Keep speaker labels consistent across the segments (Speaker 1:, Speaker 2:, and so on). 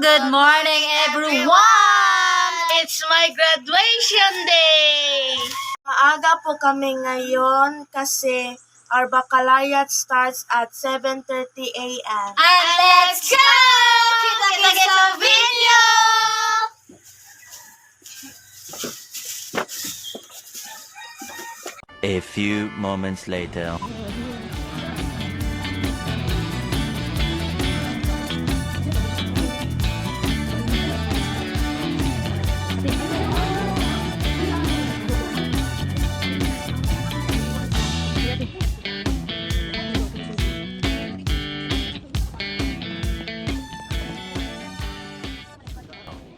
Speaker 1: good morning everyone! It's my graduation day!
Speaker 2: Maaga po kami ngayon kasi our baccalaureate starts at 7:30 a.m.
Speaker 1: And let's go! Kita-kita sa video!
Speaker 3: A few moments later.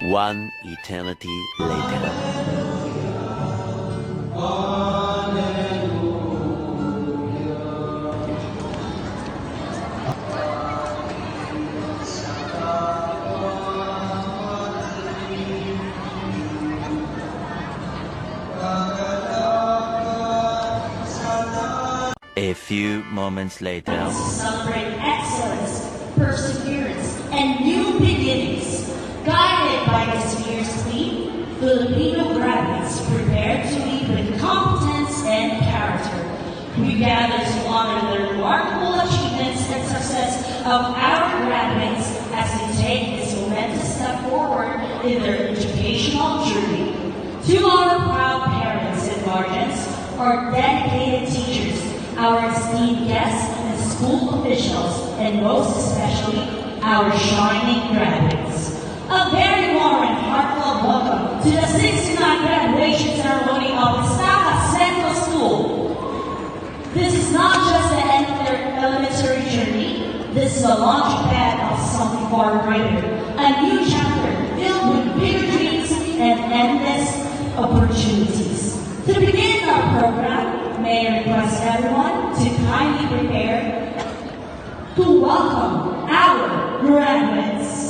Speaker 3: One eternity later. A few moments later.
Speaker 4: Celebrate excellence, perseverance, and new beginnings. Guided by this year's theme, Filipino graduates prepared to lead with competence and character. We gather to honor the remarkable achievements and success of our graduates as they take this momentous step forward in their educational journey. To our proud parents and guardians, our dedicated teachers, our esteemed guests and school officials, and most especially, our shining graduates. A very warm and heartfelt welcome to the 69th graduation ceremony of Estaca Central School. This is not just the end of their elementary journey. This is a launch pad of something far greater. A new chapter filled with bigger dreams and endless opportunities. To begin our program, may I request everyone to kindly prepare to welcome our graduates.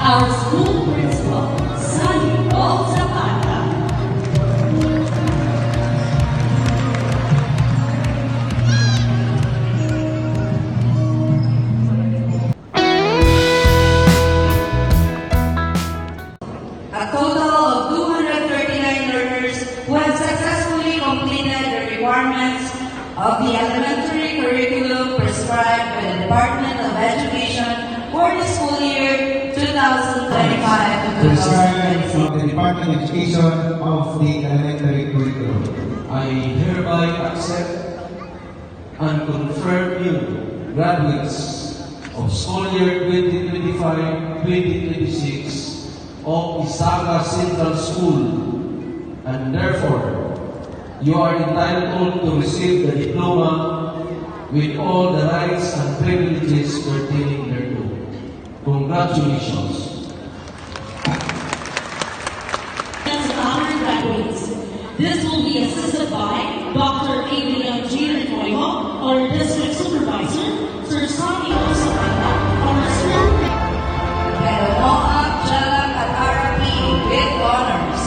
Speaker 4: Our school principal, Sunny Gold Zapata.
Speaker 5: A total of 239 learners who have successfully completed the requirements of the elementary curriculum prescribed by the Department of Education for the school year 2025 to
Speaker 6: prescribed
Speaker 5: 2026.
Speaker 6: from the Department of Education of the elementary curriculum.
Speaker 7: I hereby accept and confirm you graduates of school year 2025-2026 of Estaca Central School, and therefore you are entitled to receive the diploma with all the rights and privileges pertaining thereto. Congratulations.
Speaker 4: To honor graduates. This will be assisted by Dr. Adrian G. Ricoyo, our district supervisor, Sir Sonny Osapata, our school
Speaker 5: Pero Noah Jalak at RP with honors.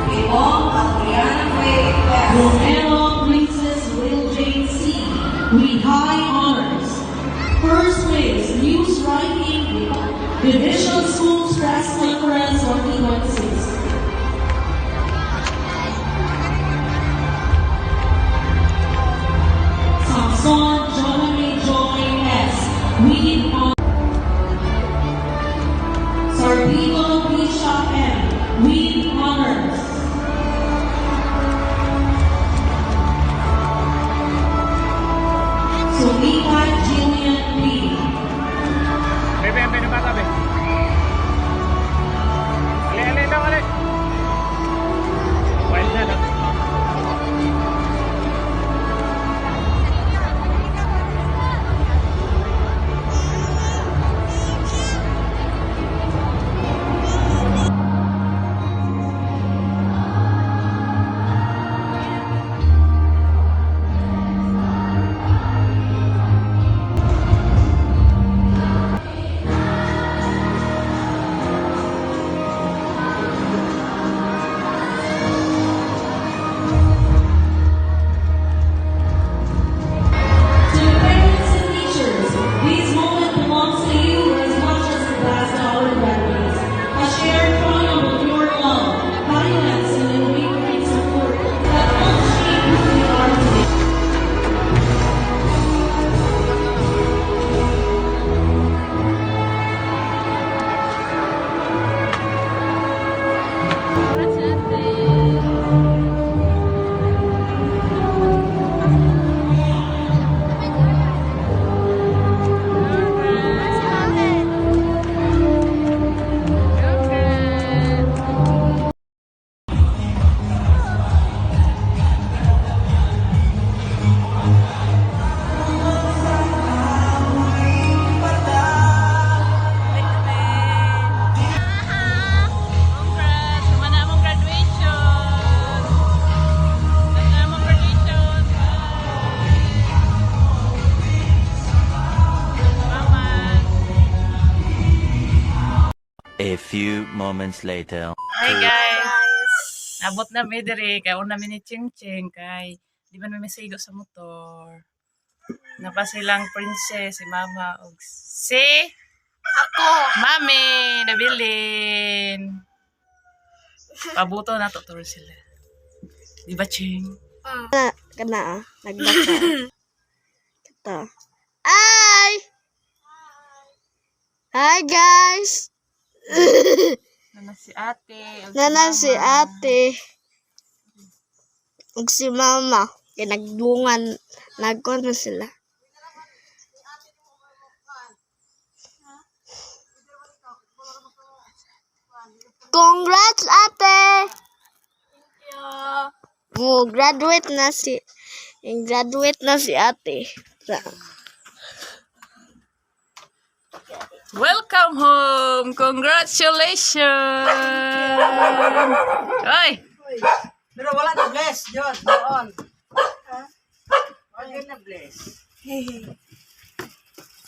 Speaker 5: Pimong Adriana Way West.
Speaker 4: Romero Princess Will Jane C. with high honors. First place, News Writing, Division Schools Press Conference 2026. Samson Joey Joy S. with honors.
Speaker 3: A few moments later.
Speaker 8: Hi guys.
Speaker 2: Guys.
Speaker 8: Nabot na mi diri kay una mi ni Ching Ching kay di man mi masigo sa motor. Napa silang princess si mama ug si
Speaker 2: Ako.
Speaker 8: Mami nabilin. Pabuto na to tour sila. Di ba Ching?
Speaker 2: Kana, nagbaka. Ito. Hi! Hi guys!
Speaker 8: Nana si ate. ug
Speaker 2: Nana si
Speaker 8: mama.
Speaker 2: ate. Ug si mama. Kaya nagbungan. Nagkon na sila. Congrats ate! Graduate na si ate.
Speaker 8: Welcome home. Congratulations. Oy.
Speaker 5: Pero wala na bless, John. Doon. Wala na bless.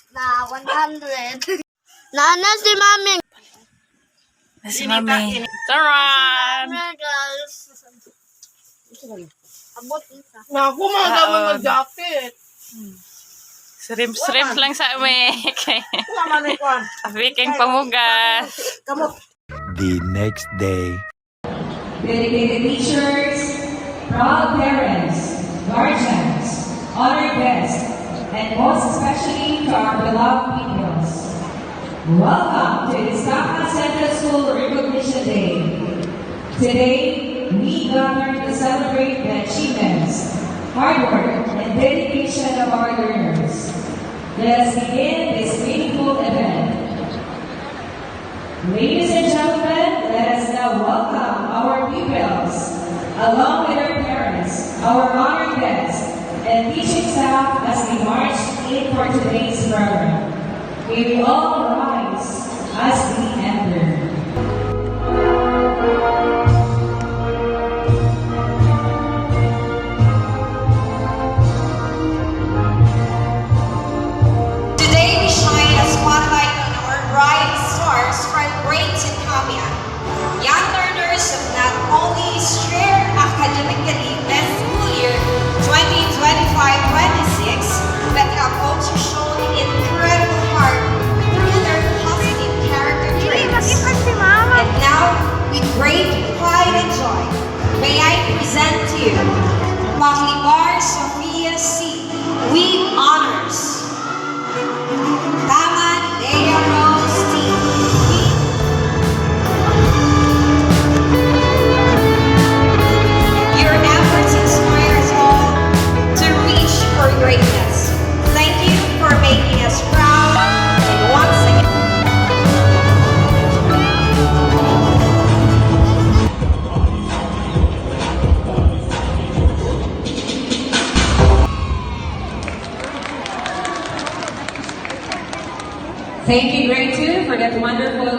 Speaker 2: Na 100. Nana si mami.
Speaker 8: Si Mami. Taran.
Speaker 2: Guys. Abot isa.
Speaker 5: Naku, mga gamon ng jacket.
Speaker 8: Shrimp lang sa amin.
Speaker 5: Laman ni Kwan.
Speaker 8: Afiking pamugas.
Speaker 5: Kamot.
Speaker 3: The next day.
Speaker 4: Dedicated teachers, proud parents, guardians, honored guests, and most especially to our beloved pupils. Welcome to Iztapa Central School Recognition Day. Today, we gather to celebrate the achievements, hard work, and dedication of our learners. Let us begin this meaningful event. Ladies and gentlemen, let us now welcome our pupils, along with their parents, our honored guests, and teaching staff as we march in for today's program. May we all rise as we enter.
Speaker 1: Today we shine a spotlight on our bright stars from grades in Kamian. Young learners have not only shared academically this school year 2025-26, but have also shown incredible heart through their positive character traits. And now, with great pride and joy, may I present to you Maklibar Sophia C. with honors. Taman Dea Rose T. Your efforts inspire us all to reach for greatness. Thank you for making us proud. And once again,
Speaker 4: Thank you, grade 2, for that wonderful